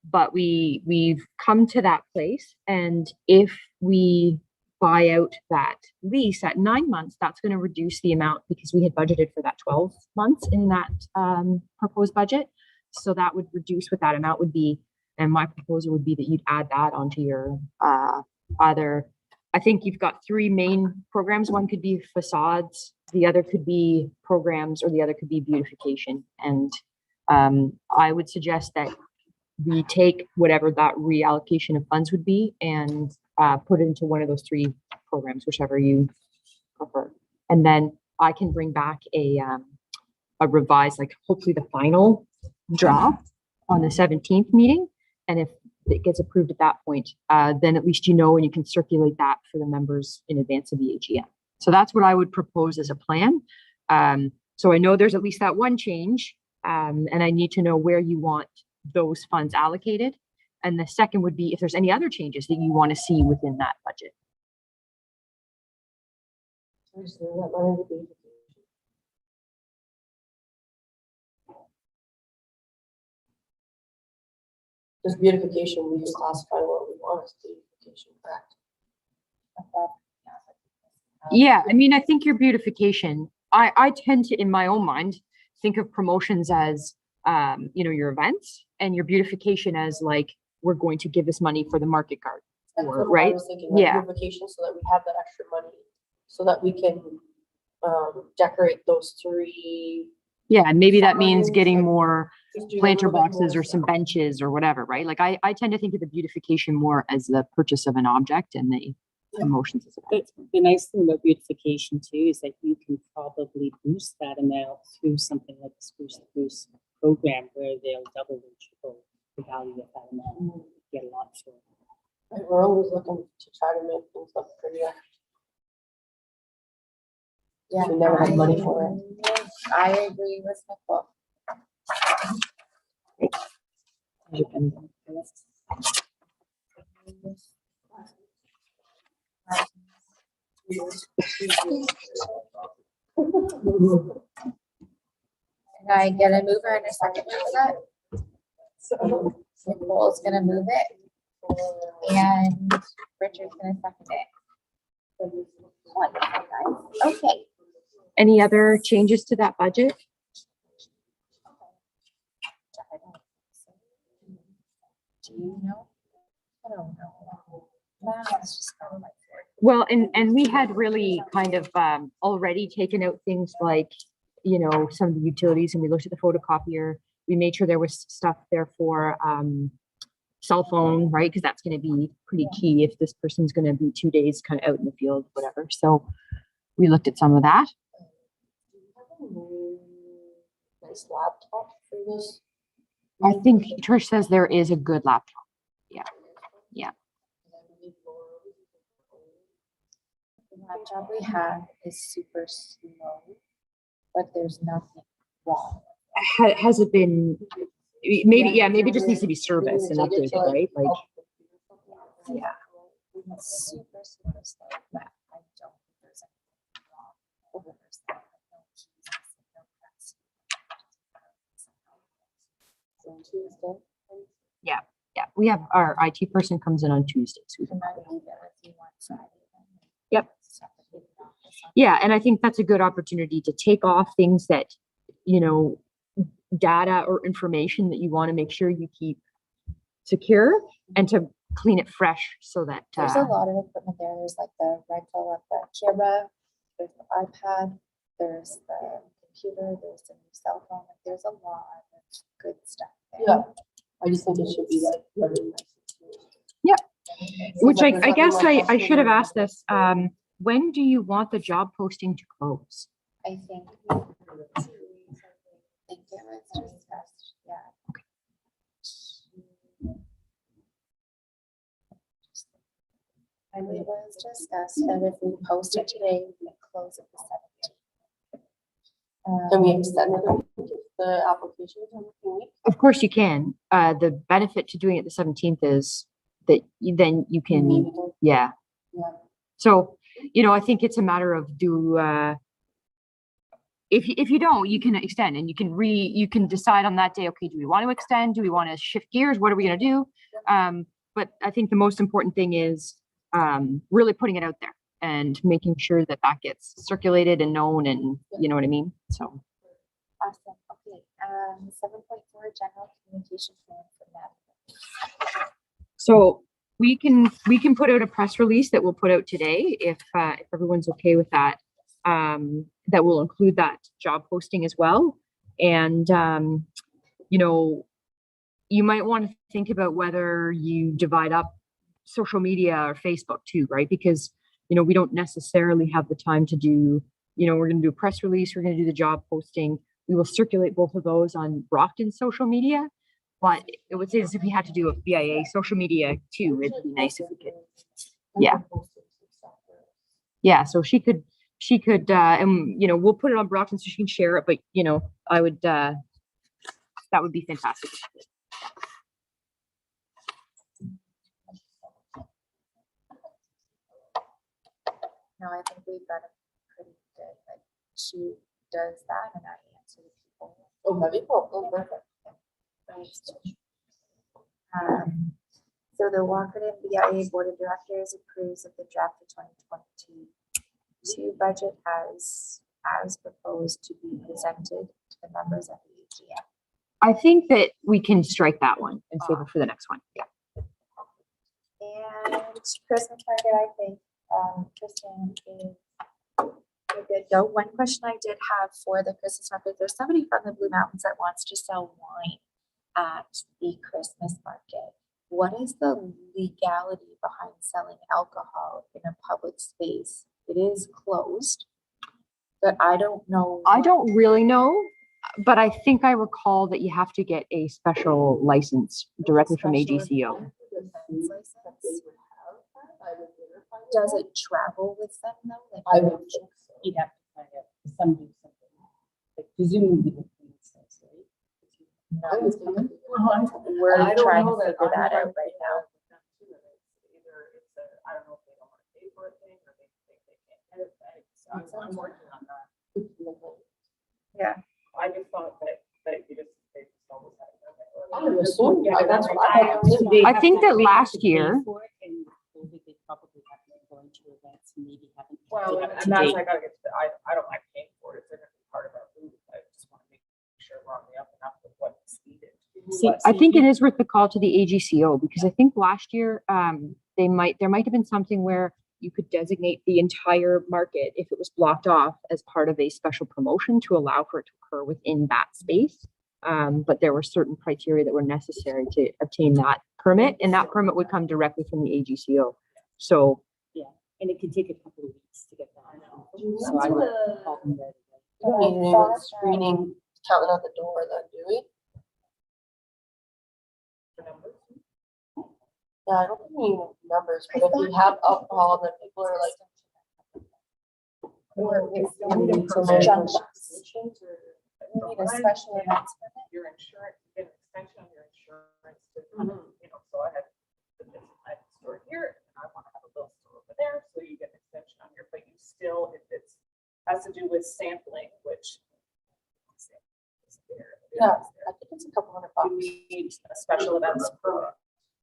S2: But we've come to that place, and if we buy out that lease at 9 months, that's going to reduce the amount because we had budgeted for that 12 months in that proposed budget. So that would reduce what that amount would be. And my proposal would be that you'd add that onto your other. I think you've got three main programs. One could be facades, the other could be programs, or the other could be beautification. And I would suggest that we take whatever that reallocation of funds would be and put it into one of those three programs, whichever you prefer. And then I can bring back a revised, like hopefully the final draft on the 17th meeting. And if it gets approved at that point, then at least you know, and you can circulate that for the members in advance of the AGM. So that's what I would propose as a plan. So I know there's at least that one change, and I need to know where you want those funds allocated. And the second would be if there's any other changes that you want to see within that budget.
S4: Just beautification, we can classify what we want as beautification, correct?
S2: Yeah, I mean, I think your beautification, I tend to, in my own mind, think of promotions as, you know, your events, and your beautification as like, we're going to give this money for the market garden,
S4: That's what I
S2: right?
S4: was thinking, like
S2: Yeah.
S4: beautification, so that we have that extra money, so that we can decorate those three.
S2: Yeah, and maybe that means
S4: Signs,
S2: getting
S4: like,
S2: more
S4: just do a
S2: planter
S4: little bit
S2: boxes
S4: more
S2: or some
S4: stuff.
S2: benches or whatever, right? Like I tend to think of the beautification more as the purchase of an object and the promotions as well.
S5: The nice thing about beautification too is that you can probably boost that amount through something like the Spruce the Goose program, where they'll double or triple the value of that amount. Get a lot for it.
S4: Like, we're always looking to try to make things look prettier.
S1: Yeah,
S4: We never had money for it.
S1: I agree with Nicole. Can I get a mover and a second for that? So Nicole's gonna move it, and Richard's gonna second it. Wonderful, guys. Okay.
S2: Any other changes to that budget?
S1: Do you know? I don't know. Wow, it's just kind of like
S2: Well, and we had really kind of already taken out things like, you know, some of the utilities, and we looked at the photocopier. We made sure there was stuff there for cell phone, right? Because that's going to be pretty key if this person's going to be 2 days kind of out in the field, whatever. So we looked at some of that.
S4: Do you have a new nice laptop for this?
S2: I think Trish says there is a good laptop. Yeah.
S1: The laptop we have is super slow, but there's nothing wrong.
S2: Has it been, maybe it just needs to be serviced and updated, right? Like,
S1: Yeah. It's super, super slow, but I don't think there's anything wrong. There's no keys, no press.
S4: On Tuesday?
S2: yeah, we have our IT person comes in on Tuesdays.
S1: And I leave it with you on Friday.
S2: Yep.
S1: Separate it off or something.
S2: Yeah, and I think that's a good opportunity to take off things that, you know, data or information that you want to make sure you keep secure, and to clean it fresh so that
S1: There's a lot of equipment there. There's like the rental of the camera, there's the iPad, there's the computer, there's the new cell phone. Like, there's a lot of good stuff there.
S4: Yeah, I just think it should be like very nice.
S2: which I guess I should have asked this. When do you want the job posting to close?
S1: I think it was discussed, yeah. And it was discussed that if we post it today, we can close it the 17th.
S4: Can we extend the application to a week?
S2: Of course you can. The benefit to doing it the 17th is that then you can, yeah.
S4: Yeah.
S2: So, you know, I think it's a matter of if you don't, you can extend, and you can decide on that day, okay, do we want to extend? Do we want to shift gears? What are we going to do? But I think the most important thing is really putting it out there and making sure that that gets circulated and known, and you know what I mean? So.
S1: Awesome, okay. 7.4 general communication plan for management.
S2: So we can put out a press release that we'll put out today if everyone's okay with that. That will include that job posting as well. And you know, you might want to think about whether you divide up social media or Facebook too, right? Because, you know, we don't necessarily have the time to do, you know, we're going to do a press release, we're going to do the job posting. We will circulate both of those on Brockton's social media. But it would say as if we had to do a BIA social media too. It'd be nice if we could. Yeah. Yeah. So she could, and you know, we'll put it on Brockton so she can share it. But you know, I would, that would be fantastic.
S1: No, I think we've got a pretty good, like, she does that and I answer the people.
S4: Oh, have you? Oh, perfect.
S1: So the Walkerton BIA Board of Directors approves of the draft of 2022 budget as proposed to be presented to the members of the AGM.
S2: I think that we can strike that one and save it for the next one. Yeah.
S1: And Christmas market, I think, Kristen is good. Though one question I did have for the Christmas market, there's somebody from the Blue Mountains that wants to sell wine at the Christmas market. What is the legality behind selling alcohol in a public space? It is closed, but I don't know.
S2: I don't really know, but I think I recall that you have to get a special license directly from AGCO.
S1: Does it travel with them though? Like,
S5: I would think so. You'd have to find out something, like presumably with license, right?
S1: we're
S6: I don't
S1: trying
S6: know
S1: to figure that out right now.
S6: Either it's a, I don't know if they don't want to pay for a thing, or they think they can't get it. I'm working on that.
S1: Yeah.
S6: I just thought that you just, they just always had it.
S4: I would assume,
S6: Yeah,
S4: that's what I
S5: So
S4: thought.
S5: they
S2: I
S5: have
S2: think
S5: to
S2: that
S5: pay
S2: last
S5: to pay
S2: year-
S5: for it, and COVID, they probably have been going to events and maybe haven't. kept
S6: Well,
S5: it up
S6: and
S5: to
S6: that's
S5: date.
S6: like, I gotta get to, I don't like paying for it, it's gonna be part of our food, I just wanna make sure we're on the up and up with what's needed.
S2: See, I think it is worth the call to the AGCO, because I think last year, there might have been something where you could designate the entire market if it was blocked off as part of a special promotion to allow for it to occur within that space. But there were certain criteria that were necessary to obtain that permit, and that permit would come directly from the AGCO. So
S5: And it can take a couple of weeks to get that. So
S4: What's
S5: I would
S4: the-
S5: call them right away.
S4: We don't need anyone screening, counting out the door then, do we? Yeah, I don't think we need numbers, but if we have alcohol, then people are like.
S1: Or if
S4: we
S1: you
S4: need
S1: need
S4: some
S1: to jump
S4: junctions.
S1: You need a special events permit.
S6: Your insurance, you get an extension on your insurance. You know, so I had a store here, and I want to have a little store over there, so you get an extension on your, but you still, if it's, has to do with sampling, which.
S4: Yeah, I think it's a couple $100.
S6: You need a special events permit.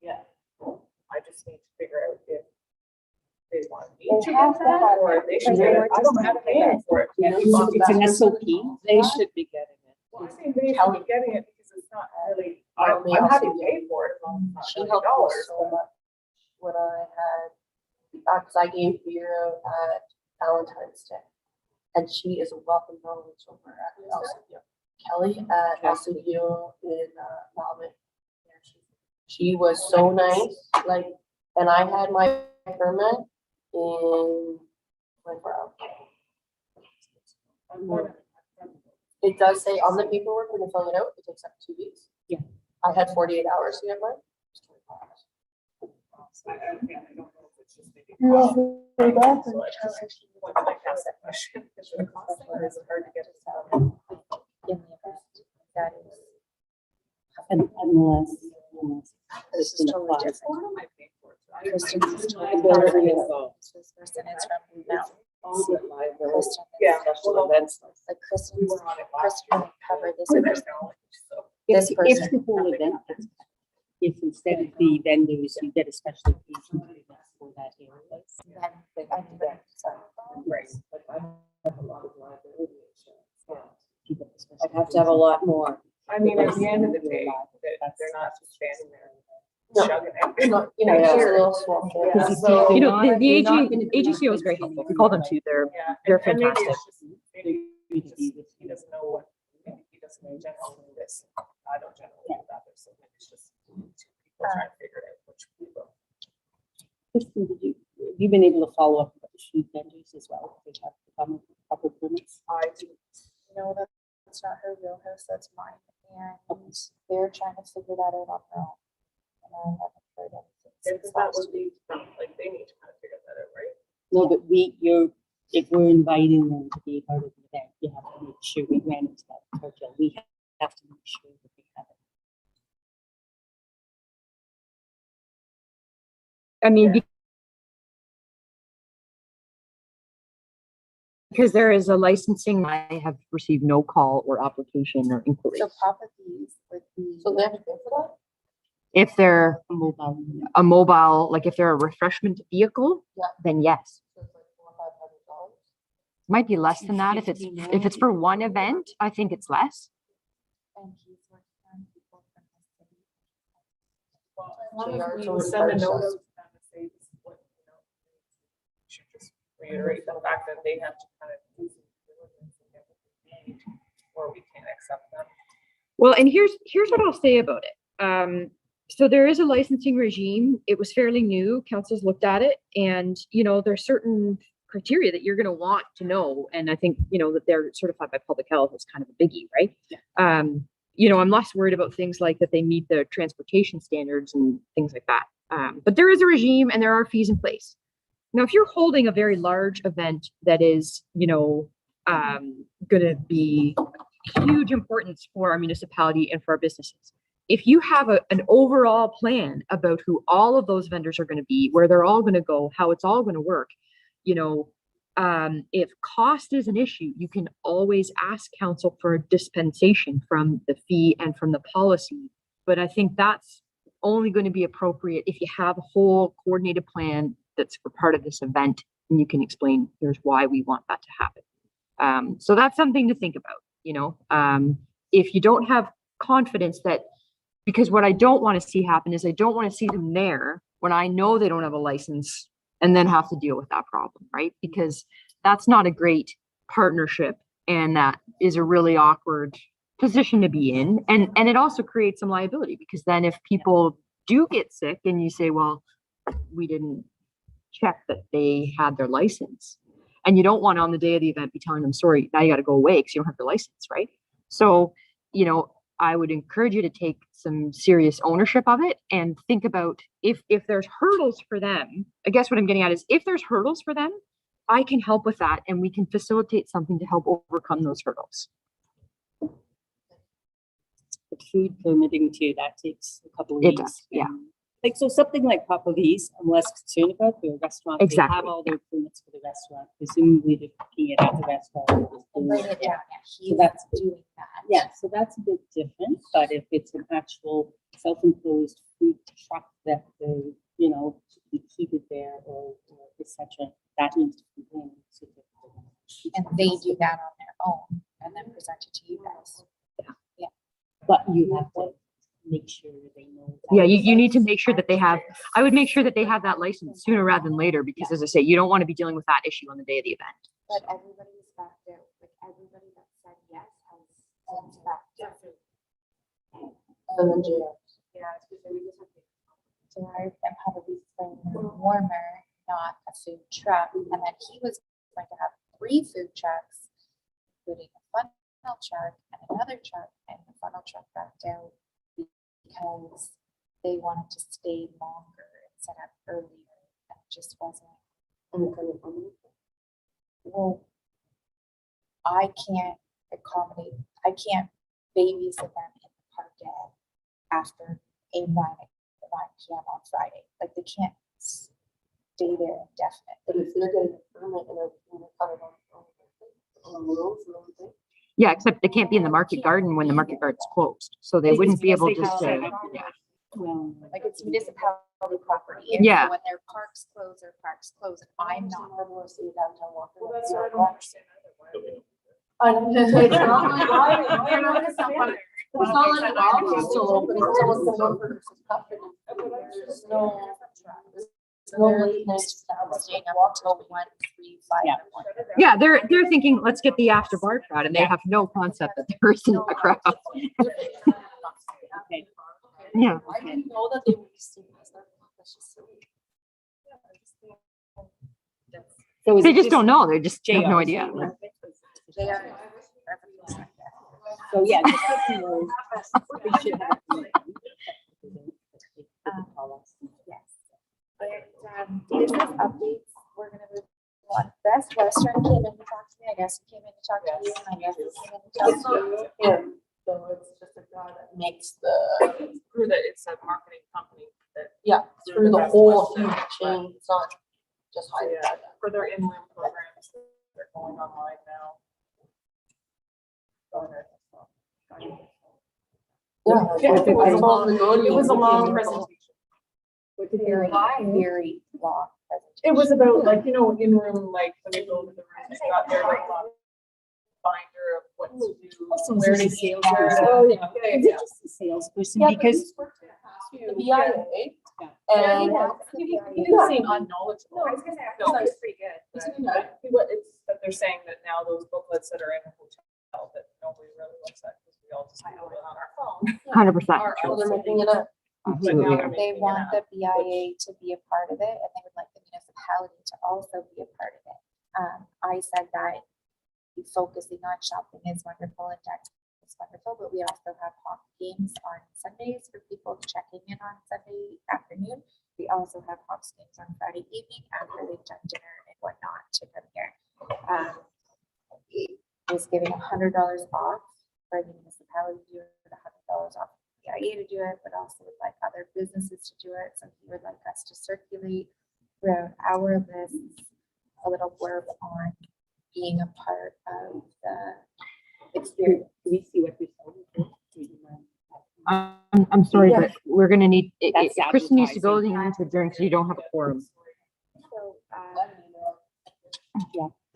S6: Yeah. I just need to figure out if they want me to
S1: They have
S6: get
S1: to
S6: that,
S1: have
S6: or
S1: it,
S6: they
S1: because
S6: should
S1: they
S6: get
S1: were
S6: it. I don't
S1: just
S6: have to
S1: not
S6: pay
S1: paying.
S6: for it.
S4: Yeah,
S5: It's an SOP.
S3: They should be getting it.
S6: Well, I think they should be getting it because it's not really, I'm happy to pay for it as long as
S4: She
S6: it's not
S4: helped me
S6: $100.
S4: so much when I had, cause I gave beer out at Valentine's Day. And she is a welcome knowledge over at LCU. Kelly at LCU in Melbourne. She was so nice, like, and I had my permit in 24 hours. It does say on the paperwork when you're filling it out, it takes up 2 weeks.
S5: Yeah.
S4: I had 48 hours to get mine. It was 24 hours.
S6: I don't know if it's just maybe.
S1: You
S6: cost.
S1: also say that,
S6: So I just wanted to ask that question. Is it a cost thing or is it hard to get it?
S1: In the event that is.
S5: Unless.
S1: This is totally different.
S6: What am I paying for?
S1: Kristen's is
S3: I
S1: totally
S3: better
S1: different.
S3: be involved.
S1: This person is from Blue Mountain.
S3: All the liability,
S1: Kristen is-
S6: Yeah.
S3: special events.
S1: Like
S6: We
S1: Kristen's,
S6: were on it last
S1: Kristen would cover this
S6: year.
S1: person.
S6: So,
S1: This
S5: If
S1: person.
S5: the whole event, gets cut, if instead of the vendors, you get a special occasion for that area.
S1: Then anybody, so.
S6: Right.
S3: Like, I have a lot of liability insurance.
S5: you get a special
S3: I'd have to have a lot more.
S6: I mean, at the end of the day, that they're not just standing there
S4: No.
S6: chugging
S4: You
S6: it.
S4: know, it's a little small.
S6: Yeah.
S5: Because
S6: So-
S2: You know, the
S5: You're not
S2: AG,
S5: gonna be
S2: AGCO is very helpful. We call them too. They're
S6: Yeah.
S2: They're
S6: and maybe
S2: fantastic.
S6: it's just- maybe he doesn't know what, maybe he doesn't know generally this. I don't generally do that. There's something, it's just two people trying to figure it out which people.
S5: Kristen, have you been able to follow up with the street vendors as well? They have proper permits.
S6: I do.
S1: No, that's not her wheelhouse, that's mine, and they're trying to figure that out on their own. And I haven't heard anything
S6: If
S1: since
S6: that
S1: last
S6: would
S1: week.
S6: be, like, they need to kind of figure that out, right?
S5: No, but if we're inviting them to be a part of the event, you have to make sure we ran into that cartel. We have to make sure that they have it.
S2: I mean, because there is a licensing, I have received no call or application or inquiry.
S1: So properties would be.
S4: So they have to pay for that?
S2: If they're
S5: A mobile.
S2: a mobile, like if they're a refreshment vehicle,
S4: Yeah.
S2: then yes.
S4: So it's like $400 or $500.
S2: Might be less than that. If it's for one event, I think it's less.
S1: And he's working on people from the city.
S6: Well, as
S4: So
S6: long
S4: you are
S6: as we
S4: totally
S6: send a
S4: partial.
S6: note out to them to say this is what, you know, we should just reiterate the fact that they have to kind of do some diligence and get what they need, or we can't accept them.
S2: Well, and here's what I'll say about it. So there is a licensing regime. It was fairly new. Council's looked at it, and there's certain criteria that you're going to want to know. And I think that they're certified by public health is kind of a biggie, right?
S5: Yeah.
S2: I'm less worried about things like that they meet the transportation standards and things like that. But there is a regime and there are fees in place. Now, if you're holding a very large event that is, going to be huge importance for our municipality and for our businesses, if you have an overall plan about who all of those vendors are going to be, where they're all going to go, how it's all going to work, if cost is an issue, you can always ask council for a dispensation from the fee and from the policy. But I think that's only going to be appropriate if you have a whole coordinated plan that's for part of this event, and you can explain, here's why we want that to happen. So that's something to think about. If you don't have confidence that, because what I don't want to see happen is I don't want to see them there when I know they don't have a license and then have to deal with that problem, right? Because that's not a great partnership, and that is a really awkward position to be in. And it also creates some liability, because then if people do get sick and you say, well, we didn't check that they had their license, and you don't want on the day of the event be telling them, sorry, now you got to go away because you don't have your license, right? So, you know, I would encourage you to take some serious ownership of it and think about if there's hurdles for them. I guess what I'm getting at is, if there's hurdles for them, I can help with that, and we can facilitate something to help overcome those hurdles.
S5: But food permitting too, that takes a couple of
S2: It
S5: weeks.
S2: does, yeah.
S5: Like, so something like Papa V's, I'm less concerned about the restaurant. They
S2: Exactly,
S5: have all their permits for the restaurant, presumably they're cooking it at the restaurant.
S1: And bring it down, yeah, he's
S5: that's-
S1: doing that.
S5: Yeah, so that's a bit different, but if it's an actual self-imposed food truck that they, you know, to be heated there or et cetera, that needs to be in.
S1: And they do that on their own and then present it to you guys.
S5: But you have to make sure they know.
S2: Yeah, you need to make sure that they have, I would make sure that they have that license sooner rather than later, because as I say, you don't want to be dealing with that issue on the day of the event.
S1: But everybody's backed out, like everybody that said yes has backed out.
S6: Yeah, it's because we just have to.
S1: So I am probably saying warmer, not a food truck. And then he was going to have 3 food trucks, including a funnel truck and another truck, and the funnel truck backed out because they wanted to stay longer and set up earlier, and it just wasn't. Well, I can't accommodate, I can't babysit them in the park yet after 9 PM on Friday. Like, they can't stay there indefinitely.
S4: But if they're getting a permit and they're kind of on rules and everything.
S2: Yeah, except they can't be in the market garden when the market garden's closed, so they wouldn't be able just to, yeah.
S5: Well,
S1: Like, it's municipality property. And
S2: Yeah.
S1: so when their parks close, their parks close. And I'm not.
S4: I want to see downtown Walker.
S6: Well, that's what I don't understand either. Why are they-
S4: I know, it's not like, why-
S1: They're not gonna sell butter.
S4: It's not like an office still open, it's almost a workers' company. There's no, there's no late night staff.
S1: Staying up until 1, 3, 5
S5: Yeah.
S1: in the morning.
S2: Yeah, they're thinking, let's get the after bar crowd, and they have no concept that there isn't a crowd.
S5: okay.
S2: Yeah.
S4: I didn't know that they were using this. That's just silly.
S5: So is
S2: They
S5: it
S2: just don't know, they just have no
S5: JR's?
S2: idea.
S1: They are.
S5: So, yeah. just let them know. We should have a meeting.
S1: Yes. But, this is updates. We're gonna move on. Best Western came in to talk to me. I guess he came in to talk to you, and I guess he came in to
S4: It's
S1: talk to you.
S4: not him, so it's just a guy that makes the,
S6: Through the, it's a marketing company that,
S4: yeah, through the whole huge chain, it's not just
S6: so
S4: hired.
S6: yeah, for their in-room programs, they're going online now. Go ahead.
S4: Yeah.
S6: It was a long presentation.
S1: Very, very long presentation.
S6: It was about like, you know, in-room, like when they go to the room, they got their like binder of what to do,
S5: Also,
S6: where
S5: is
S6: to
S5: this a
S6: eat.
S5: salesperson?
S6: Oh, yeah,
S5: Is it just a salesperson?
S4: Yeah,
S5: Because
S4: the BIA,
S5: Yeah.
S4: and
S6: He didn't seem unknowledgeable.
S7: No, I was gonna say, I
S6: No.
S7: thought that was pretty good.
S6: It's that they're saying that now those booklets that are in the hotel that nobody really looks at because we all just do it on our phone.
S2: 100%.
S4: so they're making it up.
S2: Absolutely.
S1: They want the BIA to be a part of it, and they would like the municipality to also be a part of it. I said that focusing on shopping is wonderful and deck is wonderful, but we also have hockey games on Sundays for people checking in on Sunday afternoon. We also have Hawks games on Friday evening after they've done dinner and whatnot to come here. It was giving $100 off for the municipality to do it, $100 off BIA to do it, but also would like other businesses to do it. So he would like us to circulate throughout our list a little blurb on being a part of the experience.
S5: do we see what we saw?
S2: I'm sorry, but we're gonna need,
S5: That's
S2: Kristen needs to go,
S5: advertising.
S2: you need to adjourn, because you don't have a quorum.
S1: So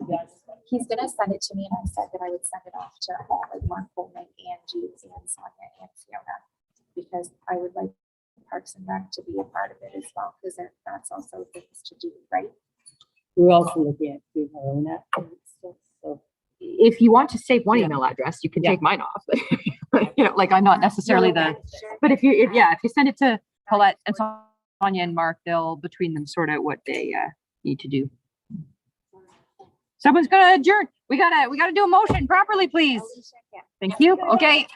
S5: Yes.
S1: he's gonna send it to me, and I said that I would send it off to all, like Mark Coleman, Angie, and Sonia, and Fiona, because I would like Parks and Rec to be a part of it as well, because that's also things to do, right?
S5: We're also looking at doing our own app. So
S2: If you want to save one
S5: Yeah.
S2: email address, you can
S5: Yeah.
S2: take mine off. You know, like I'm not necessarily the, but if you send it to Colette and Sonia and Mark, they'll between them sort out what they need to do. Someone's gonna adjourn. We gotta do a motion properly, please. Thank you. Okay.